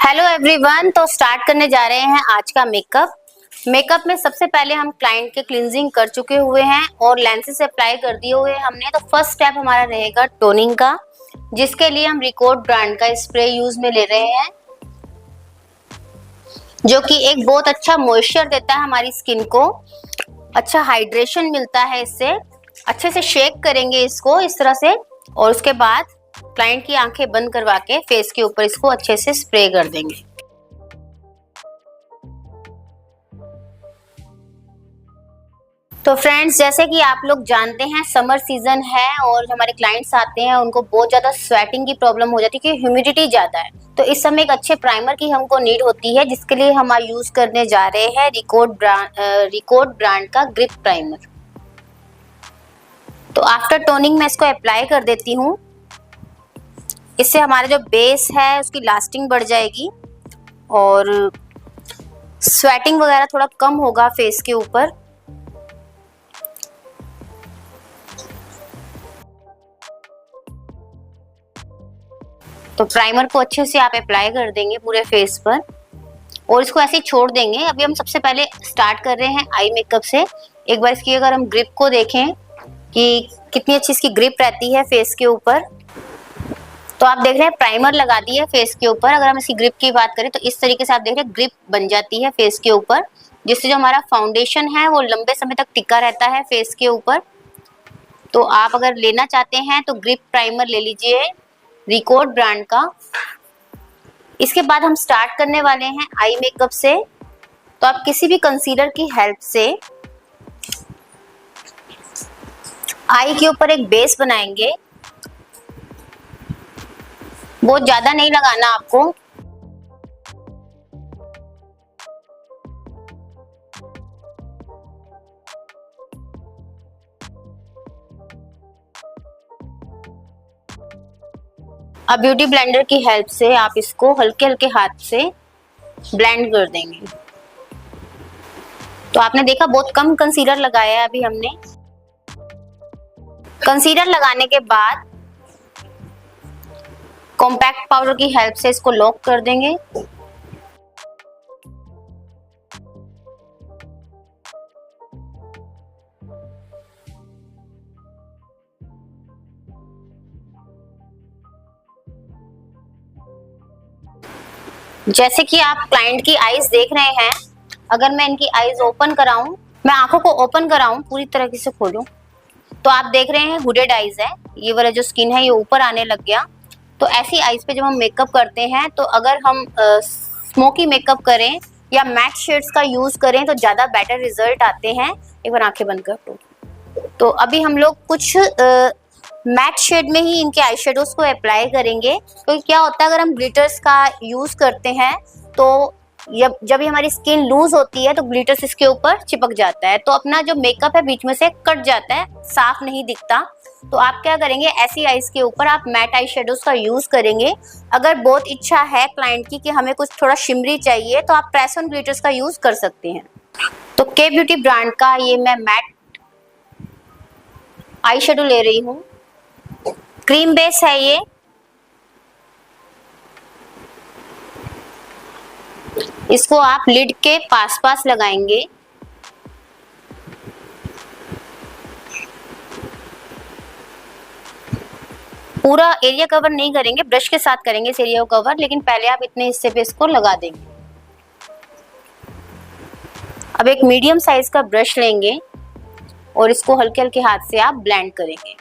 Hello everyone. तो start करने जा रहे हैं आज का मेकअप में सबसे पहले हम क्लाइंट के क्लींजिंग कर चुके हुए हैं और लेंसेज अप्लाई कर दिए हुए हमने। तो फर्स्ट स्टेप हमारा रहेगा टोनिंग का, जिसके लिए हम रिकॉर्ड ब्रांड का स्प्रे यूज में ले रहे हैं, जो कि एक बहुत अच्छा मॉइस्चर देता है हमारी स्किन को, अच्छा हाइड्रेशन मिलता है इससे। अच्छे से शेक करेंगे इसको इस तरह से और उसके बाद क्लाइंट की आंखें बंद करवा के फेस के ऊपर इसको अच्छे से स्प्रे कर देंगे। तो फ्रेंड्स, जैसे कि आप लोग जानते हैं समर सीजन है और हमारे क्लाइंट्स आते हैं उनको बहुत ज्यादा स्वेटिंग की प्रॉब्लम हो जाती है क्योंकि ह्यूमिडिटी ज्यादा है। तो इस समय एक अच्छे प्राइमर की हमको नीड होती है, जिसके लिए हम यूज करने जा रहे हैं रिकॉर्ड ब्रांड का ग्रिप प्राइमर। तो आफ्टर टोनिंग मैं इसको अप्लाई कर देती हूँ। इससे हमारा जो बेस है उसकी लास्टिंग बढ़ जाएगी और स्वेटिंग वगैरह थोड़ा कम होगा फेस के ऊपर। तो प्राइमर को अच्छे से आप अप्लाई कर देंगे पूरे फेस पर और इसको ऐसे ही छोड़ देंगे। अभी हम सबसे पहले स्टार्ट कर रहे हैं आई मेकअप से। एक बार इसकी अगर हम ग्रिप को देखें कि कितनी अच्छी इसकी ग्रिप रहती है फेस के ऊपर। तो आप देख रहे हैं प्राइमर लगा दी है फेस के ऊपर। अगर हम इसकी ग्रिप की बात करें तो इस तरीके से आप देख रहे हैं ग्रिप बन जाती है फेस के ऊपर, जिससे जो हमारा फाउंडेशन है वो लंबे समय तक टिका रहता है फेस के ऊपर। तो आप अगर लेना चाहते हैं तो ग्रिप प्राइमर ले लीजिए रिकॉर्ड ब्रांड का। इसके बाद हम स्टार्ट करने वाले हैं आई मेकअप से। तो आप किसी भी कंसीलर की हेल्प से आई के ऊपर एक बेस बनाएंगे। बहुत ज्यादा नहीं लगाना आपको। अब ब्यूटी ब्लेंडर की हेल्प से आप इसको हल्के हल्के हाथ से ब्लेंड कर देंगे। तो आपने देखा बहुत कम कंसीलर लगाया है अभी हमने। कंसीलर लगाने के बाद कॉम्पैक्ट पाउडर की हेल्प से इसको लॉक कर देंगे। जैसे कि आप क्लाइंट की आईज देख रहे हैं, अगर मैं इनकी आईज ओपन कराऊं, मैं आंखों को ओपन कराऊं पूरी तरीके से खोलूं, तो आप देख रहे हैं हुडेड आईज है। ये वाला जो स्किन है ये ऊपर आने लग गया। तो ऐसी आईज पे जब हम मेकअप करते हैं, तो अगर हम स्मोकी मेकअप करें या मैट शेड्स का यूज करें तो ज्यादा बेटर रिजल्ट आते हैं। एक बार आंखें बंद कर दो। तो अभी हम लोग कुछ मैट शेड में ही इनके आई शेडोज को अप्लाई करेंगे। तो क्या होता है, अगर हम ग्लिटर्स का यूज करते हैं तो जब हमारी स्किन लूज होती है तो ग्लिटर्स इसके ऊपर चिपक जाता है, तो अपना जो मेकअप है बीच में से कट जाता है, साफ नहीं दिखता। तो आप क्या करेंगे, ऐसी आईज के ऊपर आप मैट आई शेडोज का यूज करेंगे। अगर बहुत इच्छा है क्लाइंट की कि हमें कुछ थोड़ा शिमरी चाहिए तो आप प्रेस ऑन ग्लिटर्स का यूज कर सकते हैं। तो के ब्यूटी ब्रांड का ये मैं मैट आई शेडो ले रही हूँ। क्रीम बेस है ये। इसको आप लिड के पास पास लगाएंगे। पूरा एरिया कवर नहीं करेंगे, ब्रश के साथ करेंगे इस एरिया को कवर, लेकिन पहले आप इतने हिस्से पे इसको लगा देंगे। अब एक मीडियम साइज का ब्रश लेंगे और इसको हल्के हल्के हाथ से आप ब्लेंड करेंगे।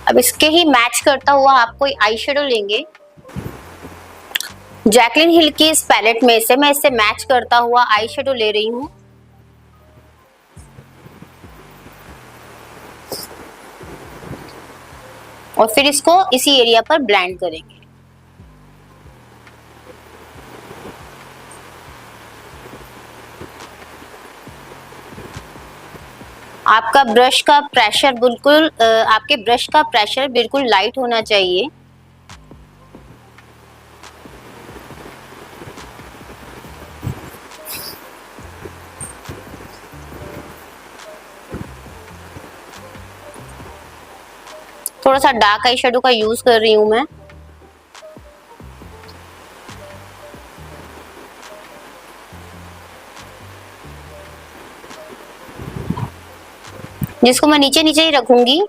अब इसके ही मैच करता हुआ आप कोई आई शेडो लेंगे। जैकलिन हिल की इस पैलेट में से मैं इससे मैच करता हुआ आई शेडो ले रही हूँ। और फिर इसको इसी एरिया पर ब्लेंड करेंगे। आप आपका ब्रश का प्रेशर बिल्कुल आपके ब्रश का प्रेशर बिल्कुल लाइट होना चाहिए। थोड़ा सा डार्क आई शेडो का यूज कर रही हूँ मैं। जिसको मैं नीचे नीचे ही रखूंगी।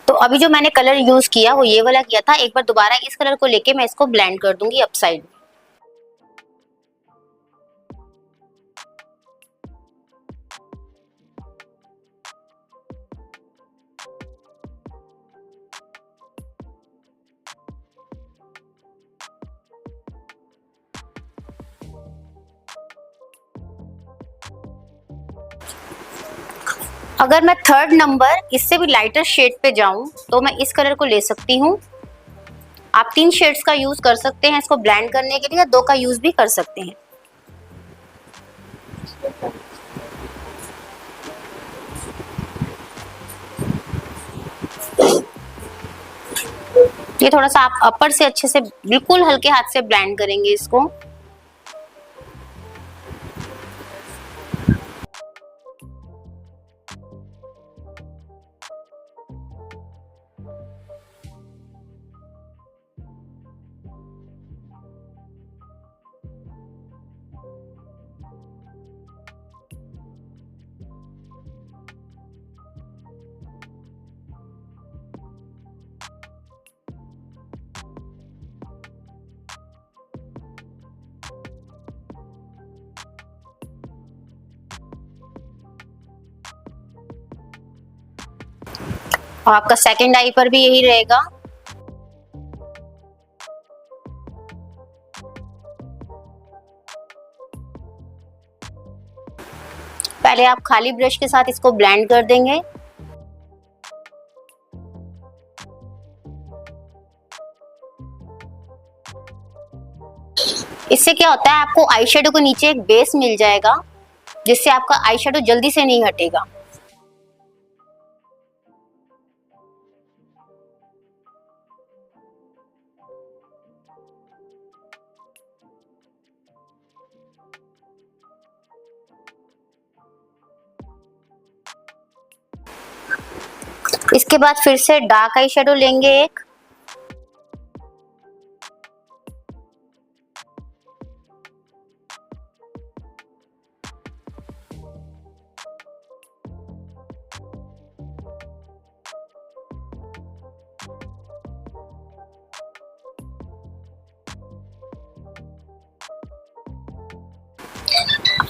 तो अभी जो मैंने कलर यूज किया वो ये वाला किया था। एक बार दोबारा इस कलर को लेके मैं इसको ब्लेंड कर दूंगी अपसाइड। अगर मैं थर्ड नंबर इससे भी लाइटर शेड पे जाऊं तो मैं इस कलर को ले सकती हूँ। आप 3 शेड्स का यूज कर सकते हैं इसको ब्लेंड करने के लिए, या 2 का यूज भी कर सकते हैं। ये थोड़ा सा आप अपर से अच्छे से बिल्कुल हल्के हाथ से ब्लेंड करेंगे इसको। और आपका सेकंड आई पर भी यही रहेगा। पहले आप खाली ब्रश के साथ इसको ब्लेंड कर देंगे। इससे क्या होता है, आपको आई शेडो के नीचे एक बेस मिल जाएगा, जिससे आपका आई शेडो जल्दी से नहीं हटेगा। इसके बाद फिर से डार्क आई शेडो लेंगे एक।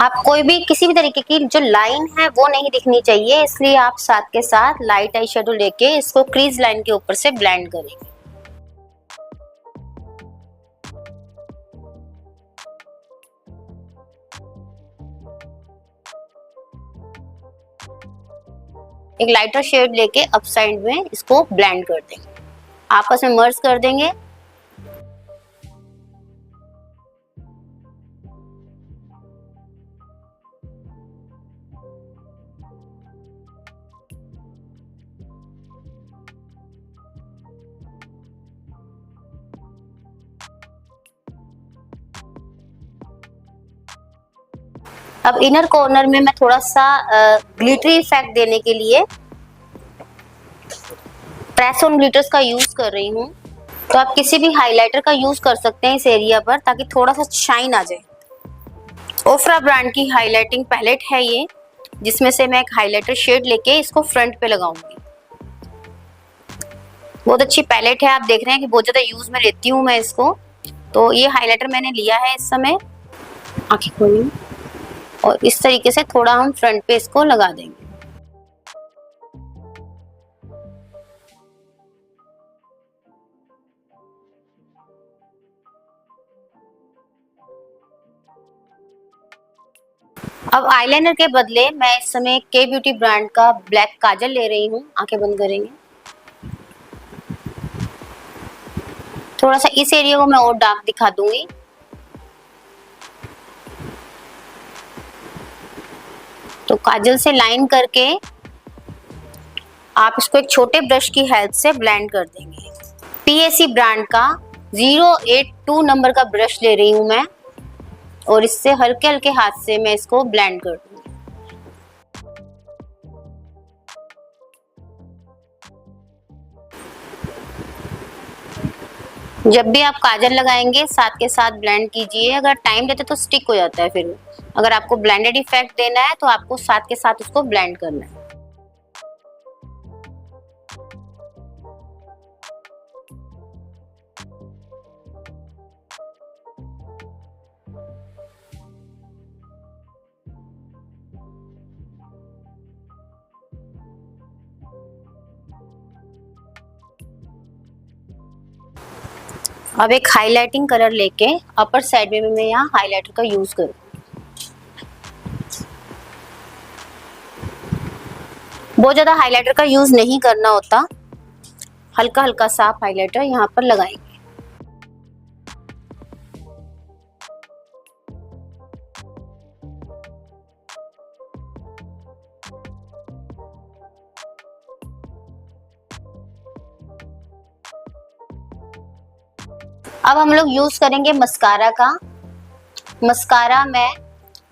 आप कोई भी किसी भी तरीके की जो लाइन है वो नहीं दिखनी चाहिए, इसलिए आप साथ के साथ लाइट आई शेडो लेके इसको क्रीज लाइन के ऊपर से ब्लेंड करेंगे। एक लाइटर शेड लेके अप साइड में इसको ब्लेंड कर देंगे, आपस में मर्ज कर देंगे। अब इनर कॉर्नर में मैं थोड़ा सा ग्लिटरी इफेक्ट देने के लिए प्रेस ऑन ग्लिटर्स का यूज कर रही हूँ। तो आप किसी भी हाइलाइटर का यूज कर सकते हैं इस एरिया पर, ताकि थोड़ा सा शाइन आ जाए। ओफ्रा ब्रांड की हाइलाइटिंग पैलेट है ये, जिसमें से मैं एक हाइलाइटर शेड लेके इसको फ्रंट पे लगाऊंगी। बहुत अच्छी पैलेट है, आप देख रहे हैं कि बहुत ज्यादा यूज में लेती हूँ मैं इसको। तो ये हाइलाइटर मैंने लिया है इस समय। आंखें खोलिए और इस तरीके से थोड़ा हम फ्रंट पे इसको लगा देंगे। अब आईलाइनर के बदले मैं इस समय के ब्यूटी ब्रांड का ब्लैक काजल ले रही हूँ। आंखें बंद करेंगे। थोड़ा सा इस एरिया को मैं और डार्क दिखा दूंगी। तो काजल से लाइन करके आप इसको एक छोटे ब्रश की हेल्प से ब्लेंड कर देंगे। PAC ब्रांड का 082 नंबर का ब्रश ले रही हूं मैं और इससे हल्के हल्के हाथ से मैं इसको ब्लेंड कर दूंगी। जब भी आप काजल लगाएंगे साथ के साथ ब्लेंड कीजिए। अगर टाइम लेते तो स्टिक हो जाता है फिर। अगर आपको ब्लेंडेड इफेक्ट देना है तो आपको साथ के साथ उसको ब्लेंड करना है। अब एक हाइलाइटिंग कलर लेके अपर साइड में मैं यहाँ हाइलाइटर का यूज करूँ। बहुत ज्यादा हाइलाइटर का यूज नहीं करना होता, हल्का हल्का सा आप हाइलाइटर यहाँ पर लगाएंगे। अब हम लोग यूज करेंगे मस्कारा का। मस्कारा मैं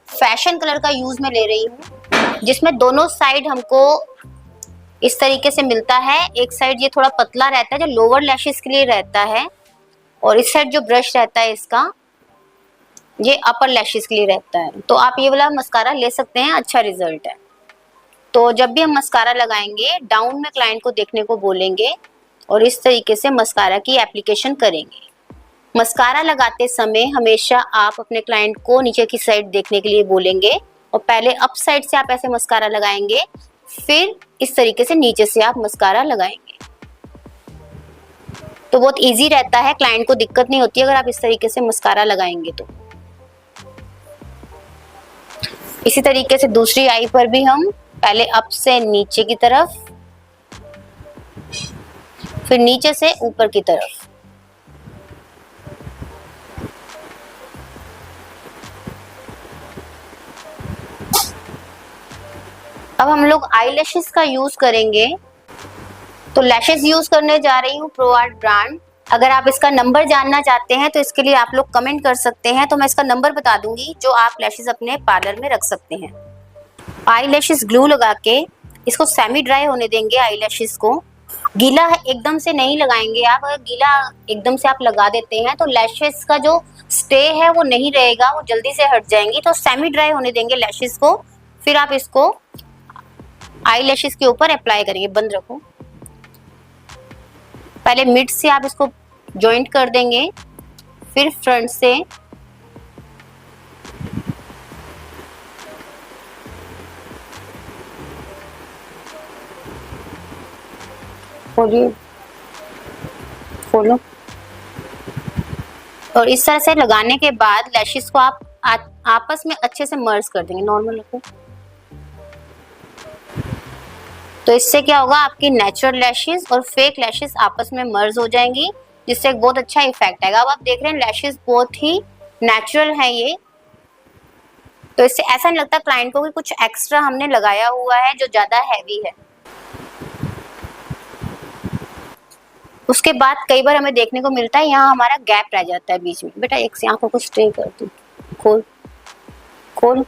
फैशन कलर का यूज में ले रही हूँ, जिसमें दोनों साइड हमको इस तरीके से मिलता है। एक साइड ये थोड़ा पतला रहता है जो लोअर लैशेस के लिए रहता है, और इस साइड जो ब्रश रहता है इसका ये अपर लैशेस के लिए रहता है। तो आप ये वाला मस्कारा ले सकते हैं, अच्छा रिजल्ट है। तो जब भी हम मस्कारा लगाएंगे डाउन में क्लाइंट को देखने को बोलेंगे और इस तरीके से मस्कारा की एप्लीकेशन करेंगे। मस्कारा लगाते समय हमेशा आप अपने क्लाइंट को नीचे की साइड देखने के लिए बोलेंगे और पहले अप साइड से आप ऐसे मस्कारा लगाएंगे, फिर इस तरीके से नीचे से आप मस्कारा लगाएंगे। तो बहुत इजी रहता है, क्लाइंट को दिक्कत नहीं होती अगर आप इस तरीके से मस्कारा लगाएंगे तो। इसी तरीके से दूसरी आई पर भी हम पहले अप से नीचे की तरफ, फिर नीचे से ऊपर की तरफ। अब हम लोग आई लैशेस का यूज करेंगे। तो लैशेस यूज करने जा रही हूँ प्रो आर्ट ब्रांड। अगर आप इसका नंबर जानना चाहते हैं तो इसके लिए आप लोग कमेंट कर सकते हैं, तो मैं इसका नंबर बता दूंगी जो आप लैशेस अपने पार्लर में रख सकते हैं। आई लैशेस ग्लू लगा के इसको सेमी ड्राई होने देंगे। आई लैशेस को गीला एकदम से नहीं लगाएंगे आप। अगर गीला एकदम से आप लगा देते हैं तो लैशेस का जो स्टे है वो नहीं रहेगा, वो जल्दी से हट जाएंगी। तो सेमी ड्राई होने देंगे लैशेस को, फिर आप इसको आई लैशेस के ऊपर अप्लाई करेंगे। बंद रखो। पहले मिड से आप इसको जॉइंट कर देंगे, फिर फ्रंट से खोलो। और इस तरह से लगाने के बाद लैशेस को आप आपस में अच्छे से मर्ज कर देंगे। नॉर्मल रखो। तो इससे क्या होगा, आपकी नेचुरल लैशेस और फेक लैशेस आपस में मर्ज हो जाएंगी, जिससे एक बहुत अच्छा इफेक्ट आएगा। अब आप देख रहे हैं लैशेस बहुत ही नेचुरल है ये, तो इससे ऐसा नहीं लगता क्लाइंट को कि कुछ एक्स्ट्रा हमने लगाया हुआ है जो ज्यादा हैवी है। उसके बाद कई बार हमें देखने को मिलता है यहाँ हमारा गैप रह जाता है बीच में। बेटा एक से आंखों को स्ट्रे कर दो, खोल खोल।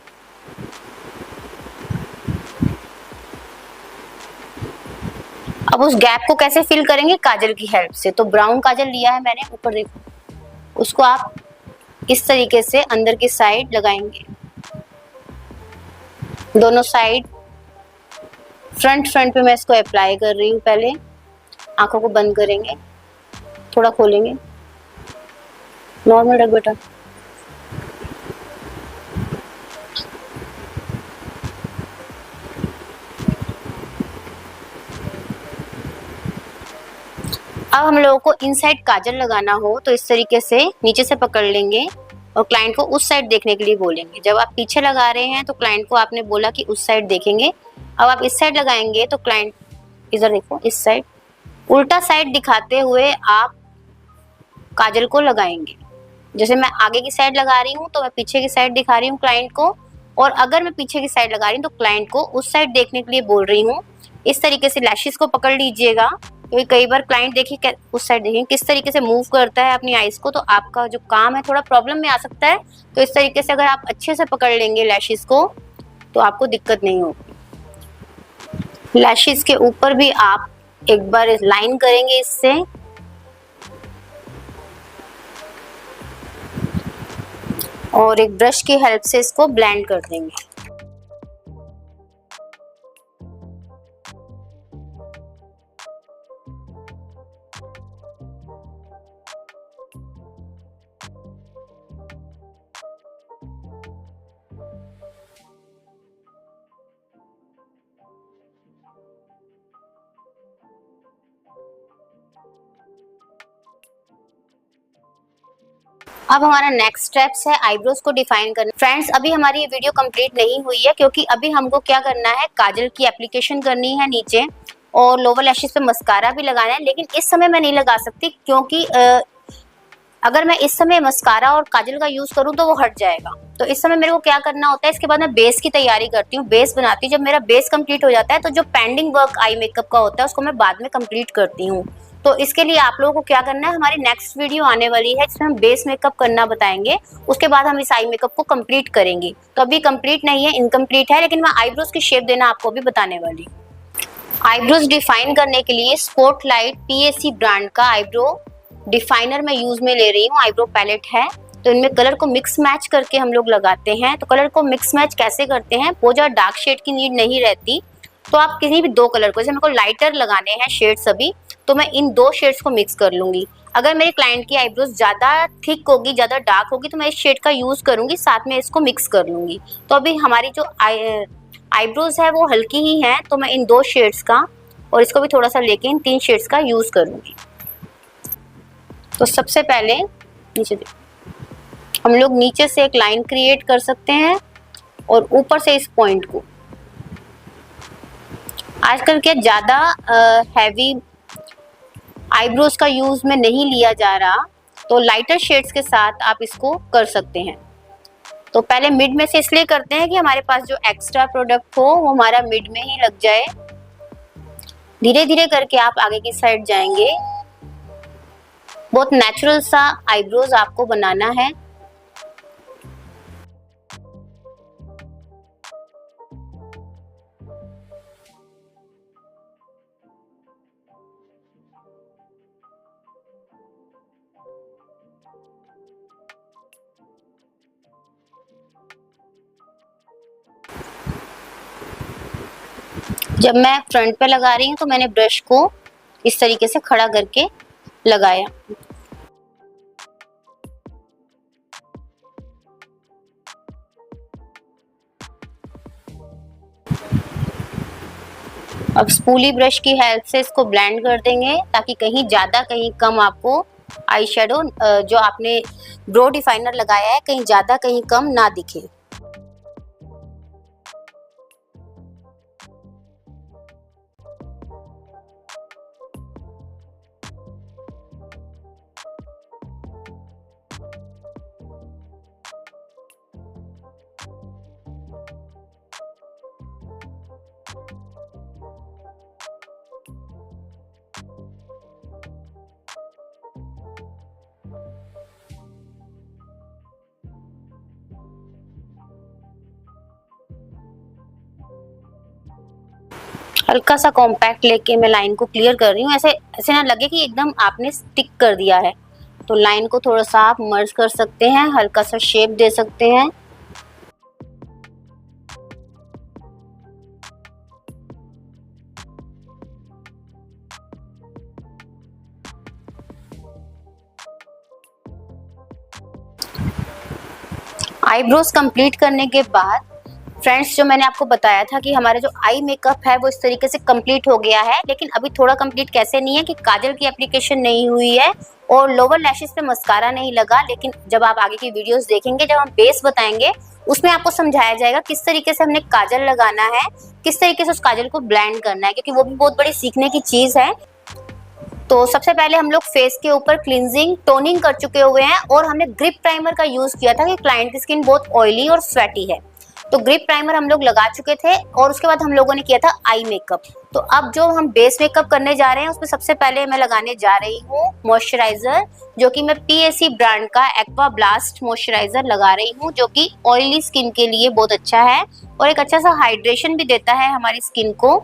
अब उस गैप को कैसे फिल करेंगे, काजल की हेल्प से। तो ब्राउन काजल लिया है मैंने, ऊपर देखो, उसको आप इस तरीके से अंदर की साइड लगाएंगे, दोनों साइड। फ्रंट पे मैं इसको अप्लाई कर रही हूँ। पहले आंखों को बंद करेंगे, थोड़ा खोलेंगे, नॉर्मल रख बेटा। अब हम लोगों को इनसाइड काजल लगाना हो तो इस तरीके से नीचे से पकड़ लेंगे और क्लाइंट को उस साइड देखने के लिए बोलेंगे। जब आप पीछे लगा रहे हैं तो क्लाइंट को आपने बोला कि उस साइड देखेंगे। अब आप इस साइड लगाएंगे तो क्लाइंट इधर देखो, इस साइड। उल्टा साइड दिखाते हुए आप काजल को लगाएंगे। जैसे मैं आगे की साइड लगा रही हूँ तो मैं पीछे की साइड दिखा रही हूँ क्लाइंट को, और अगर मैं पीछे की साइड लगा रही हूँ तो क्लाइंट को उस साइड देखने के लिए बोल रही हूँ। इस तरीके से लैशेस को पकड़ लीजिएगा, क्योंकि कई बार क्लाइंट देखिए उस साइड देखिए किस तरीके से मूव करता है अपनी आईज को, तो आपका जो काम है थोड़ा प्रॉब्लम में आ सकता है। तो इस तरीके से अगर आप अच्छे से पकड़ लेंगे लैशेस को तो आपको दिक्कत नहीं होगी। लैशेस के ऊपर भी आप एक बार लाइन करेंगे इससे, और एक ब्रश की हेल्प से इसको ब्लेंड कर देंगे। अब हमारा नेक्स्ट स्टेप्स है आईब्रोज को डिफाइन करना। फ्रेंड्स, अभी हमारी ये वीडियो कंप्लीट नहीं हुई है, क्योंकि अभी हमको क्या करना है, काजल की एप्लीकेशन करनी है नीचे, और लोअर लैशेस पे मस्कारा भी लगाना है। लेकिन इस समय मैं नहीं लगा सकती, क्योंकि अगर मैं इस समय मस्कारा और काजल का यूज करूं तो वो हट जाएगा। तो इस समय मेरे को क्या करना होता है, इसके बाद मैं बेस की तैयारी करती हूँ, बेस बनाती हूँ। जब मेरा बेस कंप्लीट हो जाता है तो जो पेंडिंग वर्क आई मेकअप का होता है उसको मैं बाद में कंप्लीट करती हूँ। तो इसके लिए आप लोगों को क्या करना है, हमारी नेक्स्ट वीडियो आने वाली है जिसमें हम बेस मेकअप करना बताएंगे, उसके बाद हम इस आई मेकअप को कंप्लीट करेंगे। तो अभी कंप्लीट नहीं है, इनकम्प्लीट है, लेकिन मैं आईब्रोज की शेप देना आपको भी बताने वाली। आईब्रोज डिफाइन करने के लिए स्पॉटलाइट PAC ब्रांड का आईब्रो डिफाइनर मैं यूज में ले रही हूँ। आईब्रो पैलेट है, तो इनमें कलर को मिक्स मैच करके हम लोग लगाते हैं। तो कलर को मिक्स मैच कैसे करते हैं, वो जो डार्क शेड की नीड नहीं रहती, तो आप किसी भी दो कलर को, जैसे मेरे को लाइटर लगाने हैं शेड सभी, तो मैं इन दो शेड्स को मिक्स कर लूंगी। अगर मेरे क्लाइंट की आईब्रोज ज्यादा थिक होगी, ज्यादा डार्क होगी, तो मैं इस शेड का यूज करूंगी, साथ में इसको मिक्स कर लूंगी। तो अभी हमारी जो आईब्रोज है वो हल्की ही है, तो मैं इन दो शेड्स का और इसको भी थोड़ा सा लेके इन 3 शेड्स का यूज करूंगी। तो सबसे पहले नीचे हम लोग नीचे से एक लाइन क्रिएट कर सकते हैं, और ऊपर से इस पॉइंट को, आजकल क्या ज्यादा हैवी आईब्रोज का यूज में नहीं लिया जा रहा, तो लाइटर शेड्स के साथ आप इसको कर सकते हैं। तो पहले मिड में से इसलिए करते हैं कि हमारे पास जो एक्स्ट्रा प्रोडक्ट हो वो हमारा मिड में ही लग जाए। धीरे धीरे करके आप आगे की साइड जाएंगे। बहुत नेचुरल सा आईब्रोज आपको बनाना है। जब मैं फ्रंट पे लगा रही हूँ तो मैंने ब्रश को इस तरीके से खड़ा करके लगाया। अब स्पूली ब्रश की हेल्प से इसको ब्लेंड कर देंगे, ताकि कहीं ज्यादा कहीं कम आपको आई शेडो जो आपने ब्रो डिफाइनर लगाया है कहीं ज्यादा कहीं कम ना दिखे। हल्का सा कॉम्पैक्ट लेके मैं लाइन को क्लियर कर रही हूँ, ऐसे ऐसे ना लगे कि एकदम आपने स्टिक कर दिया है। तो लाइन को थोड़ा सा आप मर्ज कर सकते हैं, हल्का सा शेप दे सकते हैं। आईब्रोज कंप्लीट करने के बाद फ्रेंड्स, जो मैंने आपको बताया था कि हमारा जो आई मेकअप है वो इस तरीके से कंप्लीट हो गया है, लेकिन अभी थोड़ा कंप्लीट कैसे नहीं है कि काजल की एप्लीकेशन नहीं हुई है और लोअर लैशेस पे मस्कारा नहीं लगा। लेकिन जब आप आगे की वीडियोस देखेंगे, जब हम बेस बताएंगे, उसमें आपको समझाया जाएगा किस तरीके से हमने काजल लगाना है, किस तरीके से उस काजल को ब्लेंड करना है, क्योंकि वो भी बहुत बड़ी सीखने की चीज है। तो सबसे पहले हम लोग फेस के ऊपर क्लींजिंग टोनिंग कर चुके हुए हैं और हमने ग्रिप प्राइमर का यूज किया था कि क्लाइंट की स्किन बहुत ऑयली और स्वेटी है। तो ग्रिप प्राइमर हम लोग लगा चुके थे और उसके बाद हम लोगों ने किया था आई मेकअप। तो अब जो हम बेस मेकअप करने जा रहे हैं उसमें सबसे पहले मैं लगाने जा रही हूँ मॉइस्चराइजर, जो कि मैं PAC ब्रांड का एक्वा ब्लास्ट मॉइस्चराइजर लगा रही हूँ, जो कि ऑयली स्किन के लिए बहुत अच्छा है और एक अच्छा सा हाइड्रेशन भी देता है हमारी स्किन को।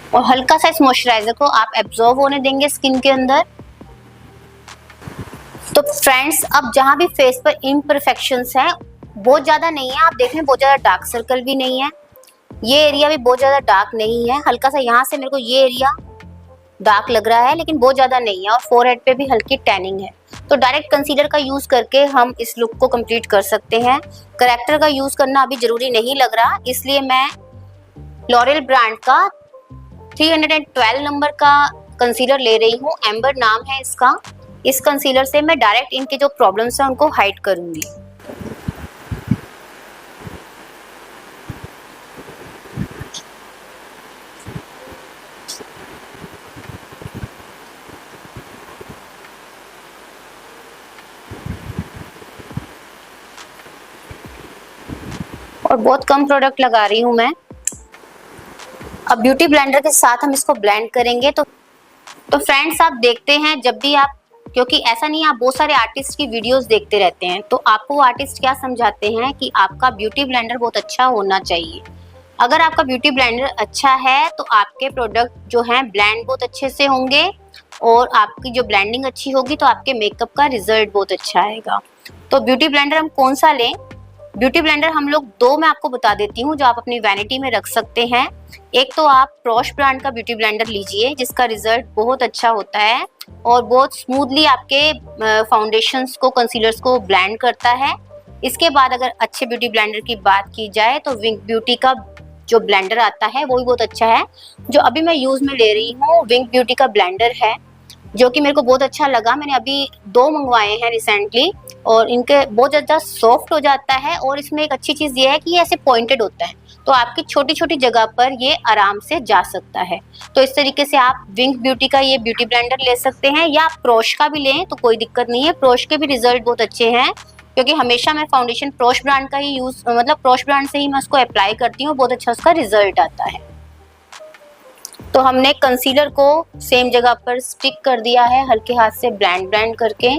और हल्का सा इस मॉइस्चराइजर को आप एब्जॉर्ब होने देंगे स्किन के अंदर। तो फ्रेंड्स, अब जहां भी फेस पर इम्परफेक्शंस हैं, बहुत ज्यादा नहीं है, आप देख रहे हैं बहुत ज्यादा डार्क सर्कल भी नहीं है, ये एरिया भी बहुत ज्यादा डार्क नहीं है, हल्का सा यहाँ से मेरे को ये एरिया डार्क लग रहा है लेकिन बहुत ज्यादा नहीं है, और फोरहेड पे भी हल्की टैनिंग है। तो डायरेक्ट कंसीलर का यूज करके हम इस लुक को कंप्लीट कर सकते हैं। करेक्टर का यूज करना अभी जरूरी नहीं लग रहा, इसलिए मैं लॉरियल ब्रांड का 312 नंबर का कंसीलर ले रही हूँ। एम्बर नाम है इसका। इस कंसीलर से मैं डायरेक्ट इनके जो प्रॉब्लम्स हैं उनको हाइड करूंगी। और बहुत कम प्रोडक्ट लगा रही हूँ मैं। अब ब्यूटी ब्लेंडर के साथ हम इसको ब्लेंड करेंगे। तो फ्रेंड्स, आप देखते हैं जब भी आप, क्योंकि ऐसा नहीं है, आप बहुत सारे आर्टिस्ट की वीडियोस देखते रहते हैं, तो आपको वो आर्टिस्ट क्या समझाते हैं कि आपका ब्यूटी ब्लेंडर बहुत अच्छा होना चाहिए। अगर आपका ब्यूटी ब्लेंडर अच्छा है तो आपके प्रोडक्ट जो हैं ब्लेंड बहुत अच्छे से होंगे और आपकी जो ब्लेंडिंग अच्छी होगी तो आपके मेकअप का रिजल्ट बहुत अच्छा आएगा। तो ब्यूटी ब्लेंडर हम कौन सा लें? ब्यूटी ब्लेंडर हम लोग दो मैं आपको बता देती हूँ जो आप अपनी वैनिटी में रख सकते हैं। एक तो आप प्रॉश ब्रांड का ब्यूटी ब्लेंडर लीजिए जिसका रिजल्ट बहुत अच्छा होता है और बहुत स्मूथली आपके फाउंडेशंस को, कंसीलर्स को ब्लेंड करता है। इसके बाद अगर अच्छे ब्यूटी ब्लेंडर की बात की जाए तो विंक ब्यूटी का जो ब्लेंडर आता है वो भी बहुत अच्छा है। जो अभी मैं यूज में ले रही हूँ विंक ब्यूटी का ब्लेंडर है, जो कि मेरे को बहुत अच्छा लगा। मैंने अभी 2 मंगवाए हैं रिसेंटली और इनके बहुत ज़्यादा सॉफ्ट हो जाता है और इसमें एक अच्छी चीज़ ये है कि ये ऐसे पॉइंटेड होता है, तो आपकी छोटी छोटी जगह पर ये आराम से जा सकता है। तो इस तरीके से आप विंक ब्यूटी का ये ब्यूटी ब्लेंडर ले सकते हैं या प्रॉश का भी लें तो कोई दिक्कत नहीं है। प्रॉश के भी रिजल्ट बहुत अच्छे हैं क्योंकि हमेशा मैं फाउंडेशन प्रॉश ब्रांड का ही यूज, मतलब प्रॉश ब्रांड से ही मैं उसको अप्लाई करती हूँ, बहुत अच्छा उसका रिजल्ट आता है। तो हमने कंसीलर को सेम जगह पर स्टिक कर दिया है हल्के हाथ से ब्लेंड करके।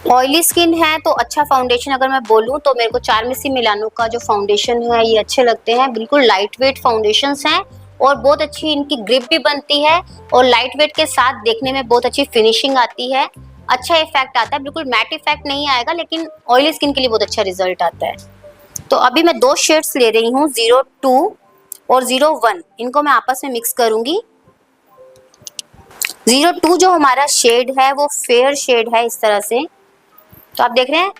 ऑयली स्किन है तो अच्छा फाउंडेशन अगर मैं बोलूँ तो मेरे को चारमिसी मिलानो का जो फाउंडेशन है ये अच्छे लगते हैं। बिल्कुल लाइट वेट फाउंडेशंस हैं और बहुत अच्छी इनकी ग्रिप भी बनती है और लाइट वेट के साथ देखने में बहुत अच्छी फिनिशिंग आती है, अच्छा इफेक्ट आता है। बिल्कुल मैट इफेक्ट नहीं आएगा लेकिन ऑयली स्किन के लिए बहुत अच्छा रिजल्ट आता है। तो अभी मैं 2 शेड्स ले रही हूँ, 02 और 01, इनको मैं आपस में मिक्स करूंगी। 02 जो हमारा शेड है वो फेयर शेड है इस तरह से, तो आप देख रहे हैं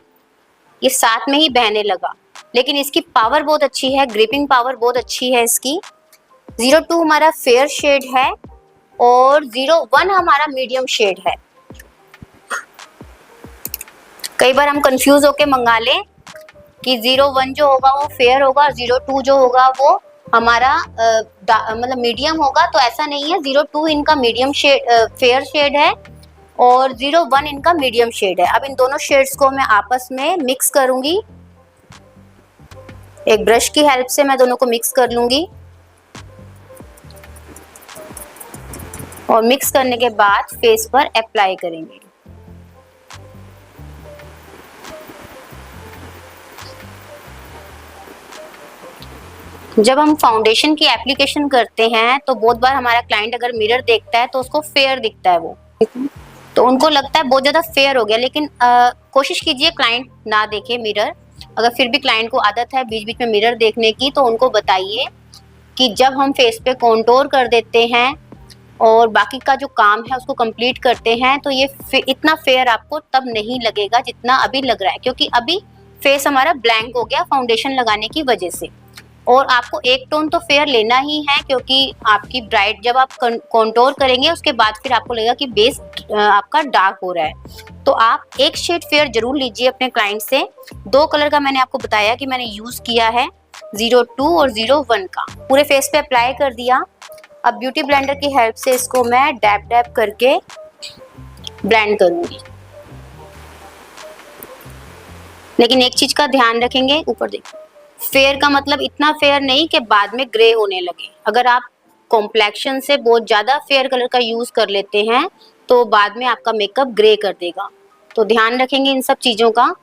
ये साथ में ही बहने लगा, लेकिन इसकी पावर बहुत अच्छी है, ग्रिपिंग पावर बहुत अच्छी है इसकी। 02 हमारा फेयर शेड है और 01 हमारा मीडियम शेड है। कई बार हम कंफ्यूज होके मंगा लें कि 01 जो होगा वो फेयर होगा और 02 जो होगा वो हमारा मतलब मीडियम होगा, तो ऐसा नहीं है। 02 इनका मीडियम शेड, फेयर शेड है और 01 इनका मीडियम शेड है। अब इन दोनों शेड्स को मैं आपस में मिक्स करूंगी, एक ब्रश की हेल्प से मैं दोनों को मिक्स कर लूंगी और मिक्स करने के बाद फेस पर अप्लाई करेंगे। जब हम फाउंडेशन की एप्लीकेशन करते हैं तो बहुत बार हमारा क्लाइंट अगर मिरर देखता है तो उसको फेयर दिखता है, वो तो उनको लगता है बहुत ज़्यादा फेयर हो गया, लेकिन कोशिश कीजिए क्लाइंट ना देखे मिरर। अगर फिर भी क्लाइंट को आदत है बीच बीच में मिरर देखने की तो उनको बताइए कि जब हम फेस पे कॉन्टोर कर देते हैं और बाकी का जो काम है उसको कंप्लीट करते हैं तो ये इतना फेयर आपको तब नहीं लगेगा जितना अभी लग रहा है, क्योंकि अभी फेस हमारा ब्लैंक हो गया फाउंडेशन लगाने की वजह से। और आपको एक टोन तो फेयर लेना ही है, क्योंकि आपकी ब्राइड जब आप कंटूर करेंगे उसके बाद फिर आपको लगेगा कि बेस आपका डार्क हो रहा है, तो आप एक शेड फेयर जरूर लीजिए अपने क्लाइंट से। 2 कलर का मैंने आपको बताया कि मैंने यूज किया है, 02 और 01 का। पूरे फेस पे अप्लाई कर दिया। अब ब्यूटी ब्लेंडर की हेल्प से इसको मैं डैप डैप करके ब्लेंड करूंगी। लेकिन एक चीज का ध्यान रखेंगे, ऊपर देखिए, फेयर का मतलब इतना फेयर नहीं कि बाद में ग्रे होने लगे। अगर आप कॉम्प्लेक्शन से बहुत ज्यादा फेयर कलर का यूज कर लेते हैं तो बाद में आपका मेकअप ग्रे कर देगा, तो ध्यान रखेंगे इन सब चीजों का।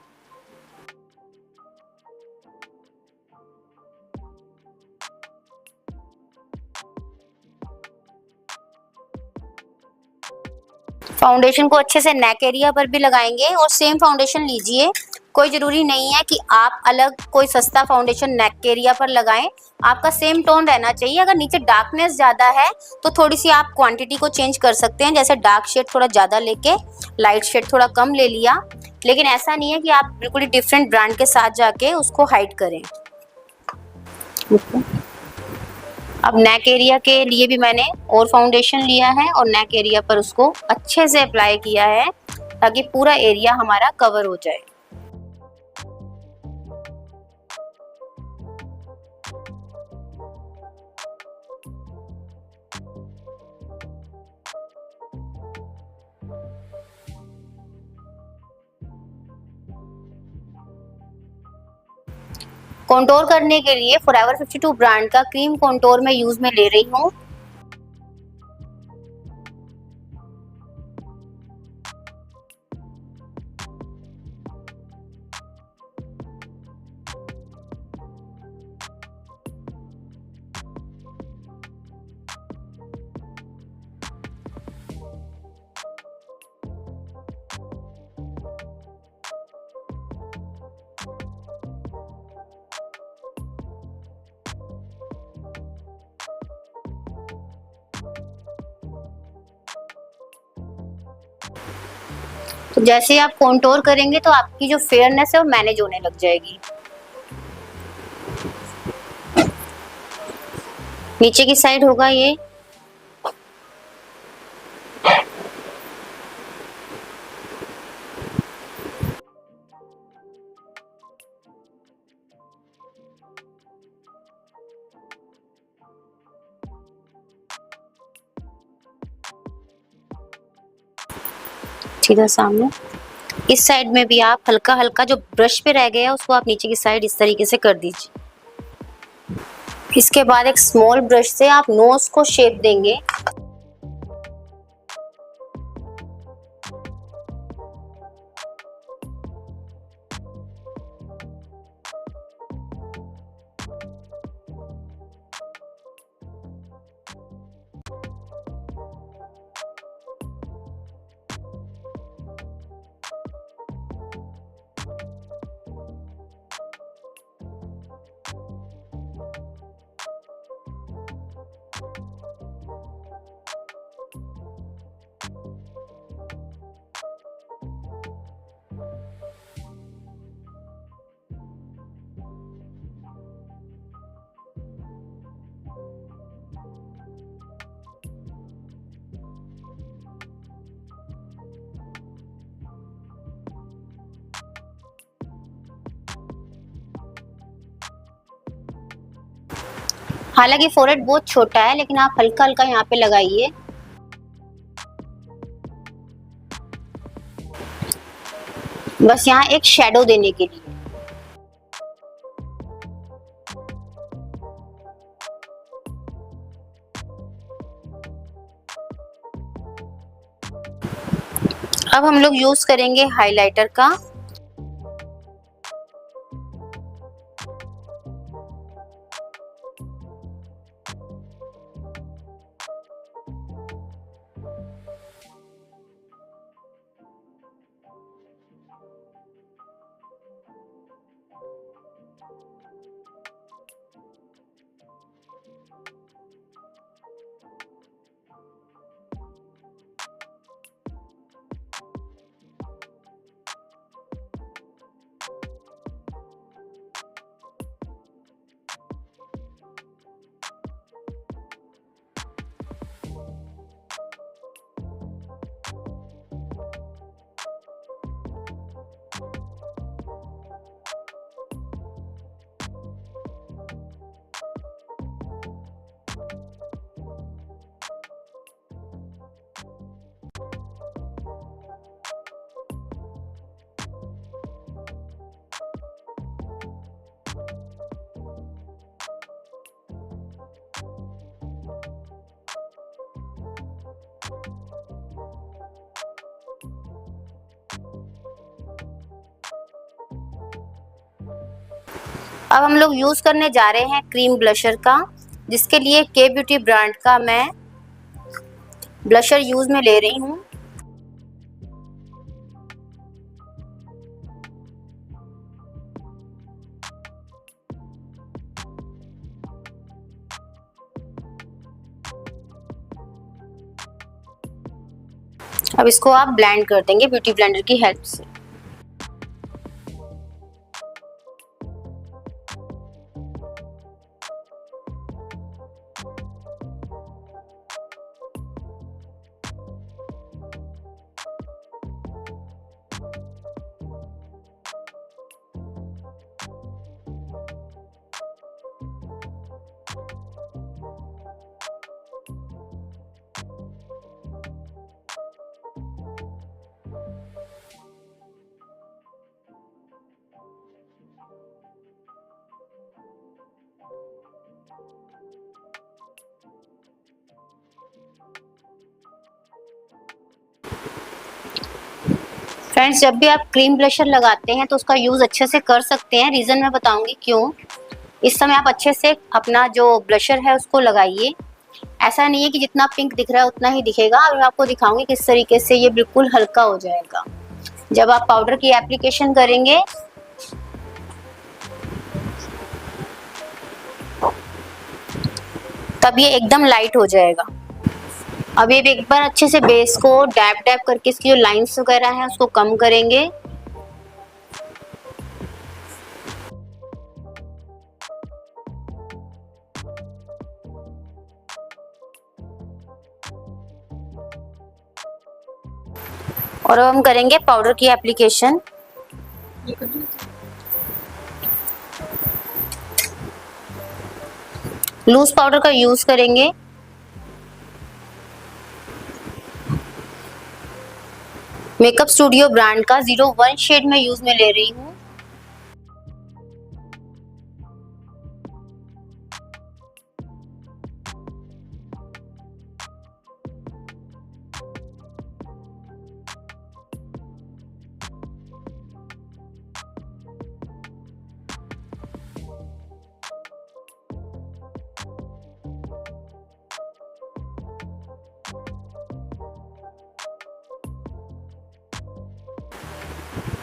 फाउंडेशन को अच्छे से नेक एरिया पर भी लगाएंगे और सेम फाउंडेशन लीजिए। कोई जरूरी नहीं है कि आप अलग कोई सस्ता फाउंडेशन नेक एरिया पर लगाएं, आपका सेम टोन रहना चाहिए। अगर नीचे डार्कनेस ज्यादा है तो थोड़ी सी आप क्वांटिटी को चेंज कर सकते हैं, जैसे डार्क शेड थोड़ा ज्यादा लेके लाइट शेड थोड़ा कम ले लिया। लेकिन ऐसा नहीं है कि आप बिल्कुल ही डिफरेंट ब्रांड के साथ जाके उसको हाइड करें। अब नेक एरिया के लिए भी मैंने और फाउंडेशन लिया है और नेक एरिया पर उसको अच्छे से अप्लाई किया है ताकि पूरा एरिया हमारा कवर हो जाए। कंटूर करने के लिए फॉरएवर 52 ब्रांड का क्रीम कंटूर मैं यूज में ले रही हूँ। तो जैसे आप कंटूर करेंगे तो आपकी जो फेयरनेस है वो मैनेज होने लग जाएगी। नीचे की साइड होगा ये। सीधा सामने इस साइड में भी आप हल्का हल्का जो ब्रश पे रह गया उसको आप नीचे की साइड इस तरीके से कर दीजिए। इसके बाद एक स्मॉल ब्रश से आप नोज को शेप देंगे। हालांकि फोरहेड बहुत छोटा है लेकिन आप हल्का हल्का यहाँ पे लगाइए। बस यहाँ एक शेडो देने के लिए। अब हम लोग यूज करेंगे हाइलाइटर का। अब हम लोग यूज करने जा रहे हैं क्रीम ब्लशर का, जिसके लिए के ब्यूटी ब्रांड का मैं ब्लशर यूज में ले रही हूँ। अब इसको आप ब्लेंड कर देंगे ब्यूटी ब्लेंडर की हेल्प से। फ्रेंड्स, जब भी आप क्रीम ब्लशर लगाते हैं तो उसका यूज अच्छे से कर सकते हैं। रीजन मैं बताऊंगी क्यों। इस समय आप अच्छे से अपना जो ब्लशर है उसको लगाइए। ऐसा नहीं है कि जितना पिंक दिख रहा है उतना ही दिखेगा। अब मैं आपको दिखाऊंगी किस तरीके से ये बिल्कुल हल्का हो जाएगा। जब आप पाउडर की एप्लीकेशन करेंगे तब ये एकदम लाइट हो जाएगा। अब ये एक बार अच्छे से बेस को डैब डैब करके इसकी जो लाइंस वगैरह हैं उसको कम करेंगे। और अब हम करेंगे पाउडर की एप्लीकेशन। लूज पाउडर का यूज करेंगे। मेकअप स्टूडियो ब्रांड का 01 शेड में यूज में ले रही हूँ।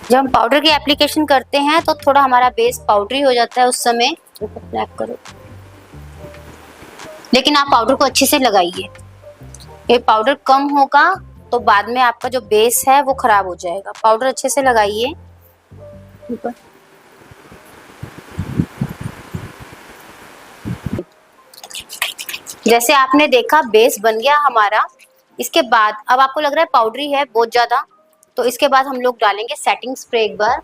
जब हम पाउडर की एप्लीकेशन करते हैं तो थोड़ा हमारा बेस पाउडरी हो जाता है उस समय। ब्लैक करो, लेकिन आप पाउडर को अच्छे से लगाइए। ये पाउडर कम होगा तो बाद में आपका जो बेस है वो खराब हो जाएगा। पाउडर अच्छे से लगाइए। जैसे आपने देखा बेस बन गया हमारा। इसके बाद अब आपको लग रहा है पाउडरी है बहुत ज्यादा, तो इसके बाद हम लोग डालेंगे सेटिंग स्प्रे। एक बार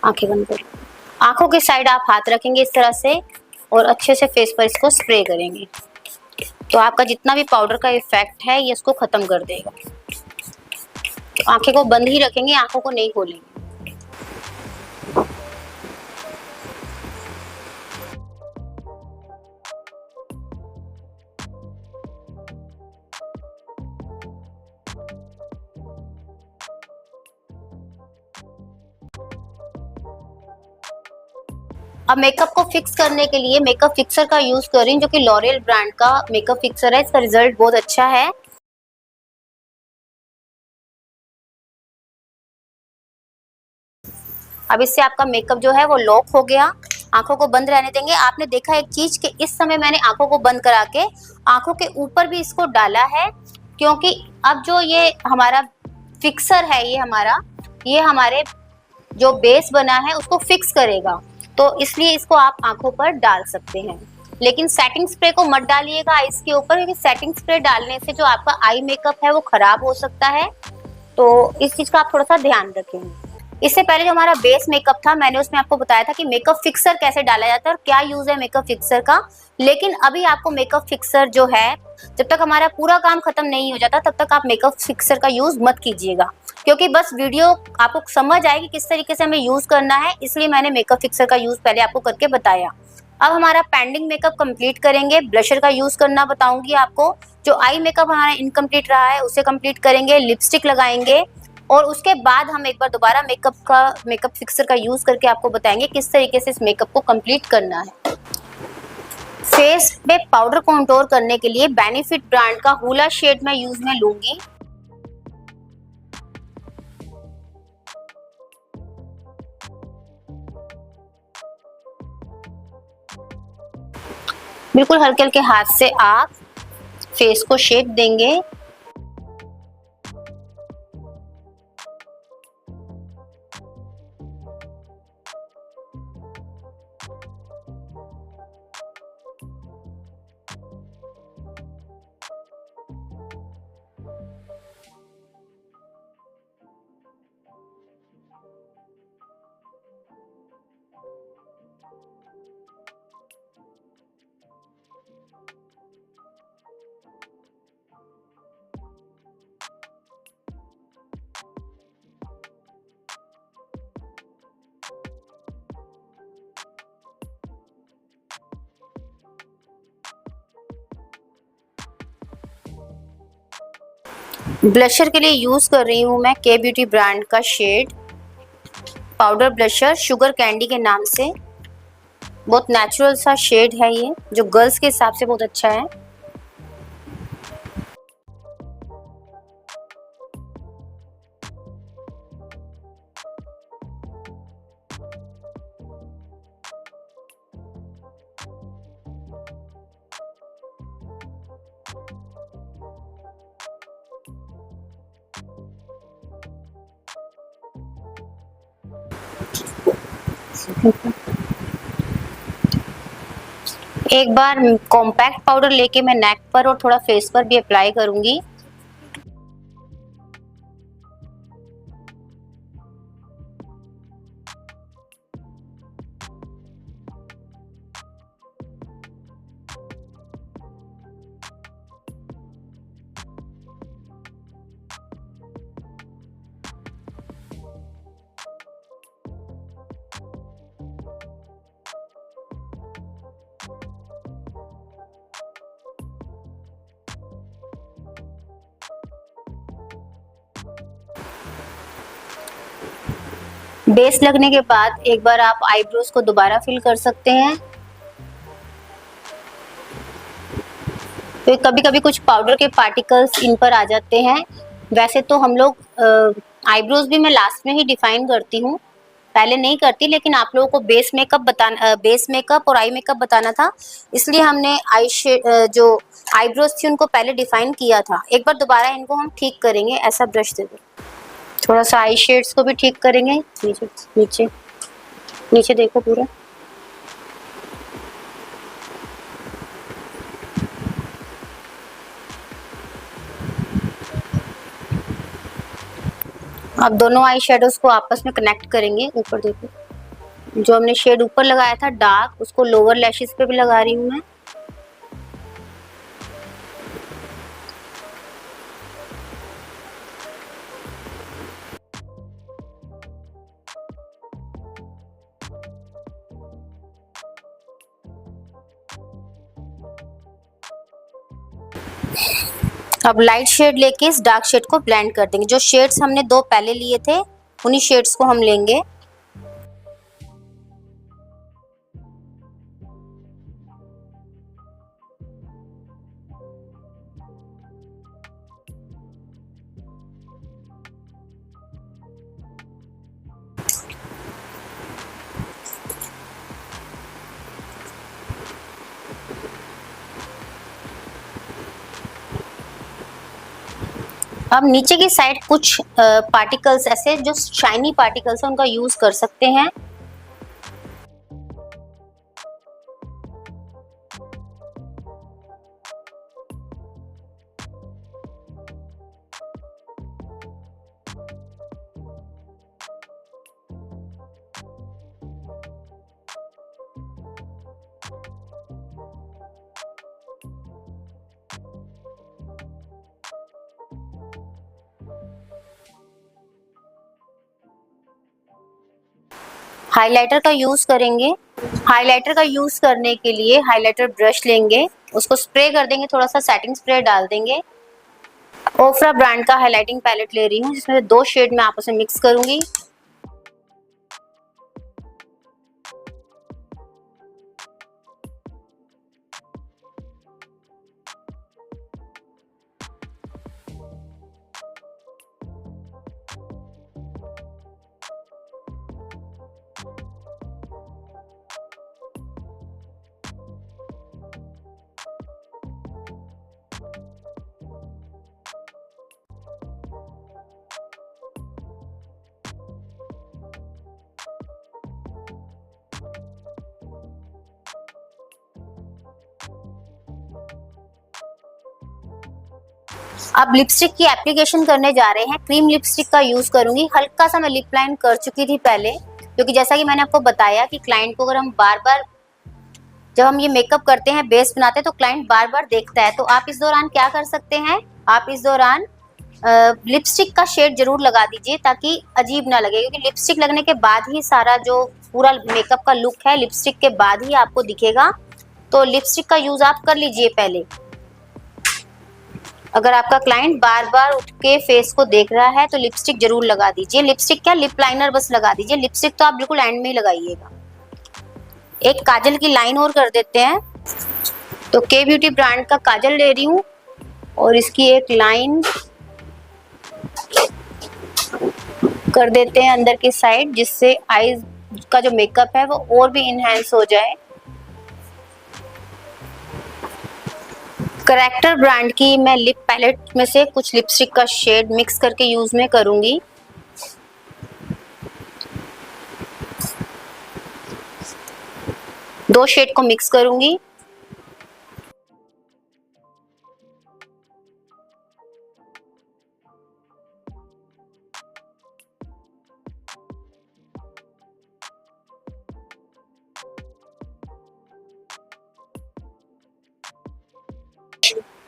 आंखें बंद करो। आंखों के साइड आप हाथ रखेंगे इस तरह से और अच्छे से फेस पर इसको स्प्रे करेंगे, तो आपका जितना भी पाउडर का इफेक्ट है ये इसको खत्म कर देगा। तो आंखें को बंद ही रखेंगे, आंखों को नहीं खोलेंगे। अब मेकअप को फिक्स करने के लिए मेकअप फिक्सर का यूज कर रही हूँ, जो कि लॉरियल ब्रांड का मेकअप फिक्सर है। इसका रिजल्ट बहुत अच्छा है। अब इससे आपका मेकअप जो है वो लॉक हो गया। आंखों को बंद रहने देंगे। आपने देखा एक चीज कि इस समय मैंने आंखों को बंद करा के आंखों के ऊपर भी इसको डाला है, क्योंकि अब जो ये हमारा फिक्सर है ये हमारे जो बेस बना है उसको फिक्स करेगा, तो इसलिए इसको आप आंखों पर डाल सकते हैं। लेकिन सेटिंग स्प्रे को मत डालिएगा आईज के ऊपर, क्योंकि सेटिंग स्प्रे डालने से जो आपका आई मेकअप है वो खराब हो सकता है। तो इस चीज का आप थोड़ा सा ध्यान रखें। इससे पहले जो हमारा बेस मेकअप था मैंने उसमें आपको बताया था कि मेकअप फिक्सर कैसे डाला जाता है और क्या यूज है मेकअप फिक्सर का। लेकिन अभी आपको मेकअप फिक्सर जो है, जब तक हमारा पूरा काम खत्म नहीं हो जाता तब तक आप मेकअप फिक्सर का यूज मत कीजिएगा, क्योंकि बस वीडियो आपको समझ आएगी किस तरीके से हमें यूज करना है, इसलिए मैंने मेकअप फिक्सर का यूज पहले आपको करके बताया। अब हमारा पेंडिंग मेकअप कंप्लीट करेंगे। ब्लशर का यूज करना बताऊंगी आपको। जो आई मेकअप हमारा इनकम्प्लीट रहा है उसे कंप्लीट करेंगे। लिपस्टिक लगाएंगे। और उसके बाद हम एक बार दोबारा मेकअप फिक्सर का यूज करके आपको बताएंगे किस तरीके से इस मेकअप को कंप्लीट करना है। फेस पे पाउडर कंटूर करने के लिए बेनिफिट ब्रांड का हुला शेड मैं यूज में लूंगी। बिल्कुल हल्के हल्के हाथ से आप फेस को शेप देंगे। ब्लशर के लिए यूज कर रही हूँ मैं के ब्यूटी ब्रांड का shade powder blusher sugar candy के नाम से। बहुत नेचुरल सा शेड है ये, जो गर्ल्स के हिसाब से बहुत अच्छा है। एक बार कॉम्पैक्ट पाउडर लेके मैं नेक पर और थोड़ा फेस पर भी अप्लाई करूंगी। बेस लगने के बाद एक बार आप आईब्रोज को दोबारा फिल कर सकते हैं। तो कभी कभी कुछ पाउडर के पार्टिकल्स इन पर आ जाते हैं। वैसे तो हम लोग आईब्रोज भी मैं लास्ट में ही डिफाइन करती हूँ, पहले नहीं करती, लेकिन आप लोगों को बेस मेकअप और आई मेकअप बताना था, इसलिए हमने जो आईब्रोज थी उनको पहले डिफाइन किया था। एक बार दोबारा इनको हम ठीक करेंगे। ऐसा ब्रश दे दो, थोड़ा सा आई शेड्स को भी ठीक करेंगे। नीचे नीचे नीचे देखो पूरा। अब दोनों आई शेडोज को आपस में कनेक्ट करेंगे। ऊपर देखो, जो हमने शेड ऊपर लगाया था डार्क, उसको लोअर लैशेस पे भी लगा रही हूँ मैं। अब लाइट शेड लेके इस डार्क शेड को ब्लेंड कर देंगे। जो शेड्स हमने दो पहले लिए थे उन्हीं शेड्स को हम लेंगे। अब नीचे की साइड कुछ पार्टिकल्स ऐसे जो शाइनी पार्टिकल्स हैं उनका यूज कर सकते हैं। हाइलाइटर का यूज करेंगे। हाइलाइटर का यूज करने के लिए हाइलाइटर ब्रश लेंगे, उसको स्प्रे कर देंगे, थोड़ा सा सेटिंग स्प्रे डाल देंगे। ओफ्रा ब्रांड का हाइलाइटिंग पैलेट ले रही हूँ, जिसमें 2 शेड मैं आपस में मिक्स करूंगी। अब लिपस्टिक की एप्लीकेशन करने जा रहे हैं। क्रीम लिपस्टिक का यूज करूंगी। हल्का सा मैं लिप लाइन कर चुकी थी पहले, क्योंकि जैसा कि मैंने आपको बताया कि क्लाइंट को अगर हम बार बार जब हम ये मेकअप करते हैं, बेस बनाते हैं, तो क्लाइंट बार बार देखता है। तो आप इस दौरान क्या कर सकते हैं, आप इस दौरान लिपस्टिक का शेड जरूर लगा दीजिए ताकि अजीब ना लगे, क्योंकि लिपस्टिक लगने के बाद ही सारा जो पूरा मेकअप का लुक है लिपस्टिक के बाद ही आपको दिखेगा। तो लिपस्टिक का यूज आप कर लीजिए पहले। अगर आपका क्लाइंट बार बार उठ के फेस को देख रहा है तो लिपस्टिक जरूर लगा दीजिए। लिपस्टिक क्या, लिप लाइनर बस लगा दीजिए। लिपस्टिक तो आप बिल्कुल एंड में ही लगाइएगा। एक काजल की लाइन और कर देते हैं। तो के ब्यूटी ब्रांड का काजल ले रही हूँ और इसकी एक लाइन कर देते हैं अंदर की साइड, जिससे आईज का जो मेकअप है वो और भी इनहेंस हो जाए। करेक्टर ब्रांड की मैं लिप पैलेट में से कुछ लिपस्टिक का शेड मिक्स करके यूज में करूंगी। दो शेड को मिक्स करूंगी।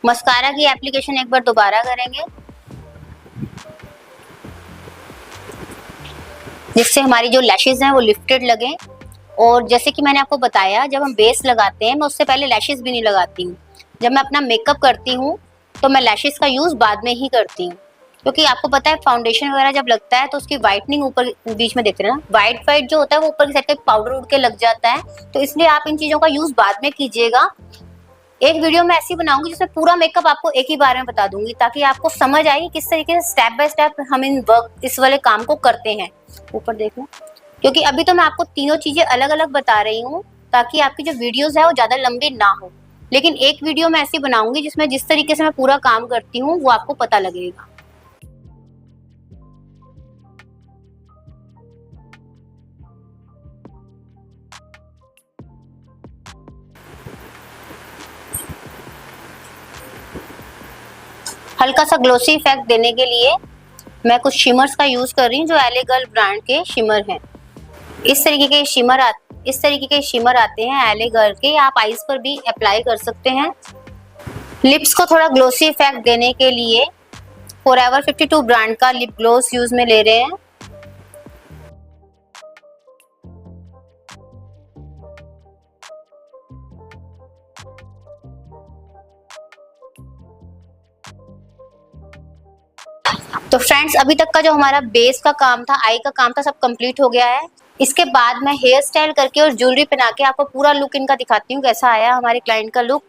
मस्कारा की एप्लीकेशन एक बार दोबारा करेंगे, जिससे हमारी जो लैशेज हैं वो लिफ्टेड लगे। और जैसे कि मैंने आपको बताया, जब हम बेस लगाते हैं मैं उससे पहले लैशेज भी नहीं लगाती हूँ। जब मैं अपना मेकअप करती हूँ तो मैं लैशेज का यूज बाद में ही करती हूँ, क्योंकि आपको पता है फाउंडेशन वगैरह जब लगता है तो उसकी व्हाइटनिंग ऊपर बीच में देखते हैं ना, व्हाइट जो होता है वो ऊपर की साइड पे पाउडर उड़ के लग जाता है। तो इसलिए आप इन चीजों का यूज बाद में कीजिएगा। एक वीडियो मैं ऐसी बनाऊंगी जिसमें पूरा मेकअप आपको एक ही बार में बता दूंगी, ताकि आपको समझ आए किस तरीके से स्टेप बाय स्टेप हम इस वाले काम को करते हैं। ऊपर देखो, क्योंकि अभी तो मैं आपको तीनों चीजें अलग अलग बता रही हूँ ताकि आपकी जो वीडियोस है वो ज्यादा लंबी ना हो। लेकिन एक वीडियो मैं ऐसी बनाऊंगी जिसमें जिस तरीके से मैं पूरा काम करती हूँ वो आपको पता लगेगा। हल्का सा ग्लोसी इफेक्ट देने के लिए मैं कुछ शिमर्स का यूज कर रही हूँ, जो एले गर्ल ब्रांड के शिमर हैं। इस तरीके के शिमर आते हैं एले गर्ल के, आप आईज पर भी अप्लाई कर सकते हैं। लिप्स को थोड़ा ग्लोसी इफेक्ट देने के लिए फॉरएवर 52 ब्रांड का लिप ग्लोस यूज में ले रहे हैं। तो फ्रेंड्स, अभी तक का जो हमारा बेस का काम था, आई का काम था, सब कंप्लीट हो गया है। इसके बाद मैं हेयर स्टाइल करके और ज्वेलरी पहना के आपको पूरा लुक इनका दिखाती हूँ कैसा आया हमारे क्लाइंट का लुक।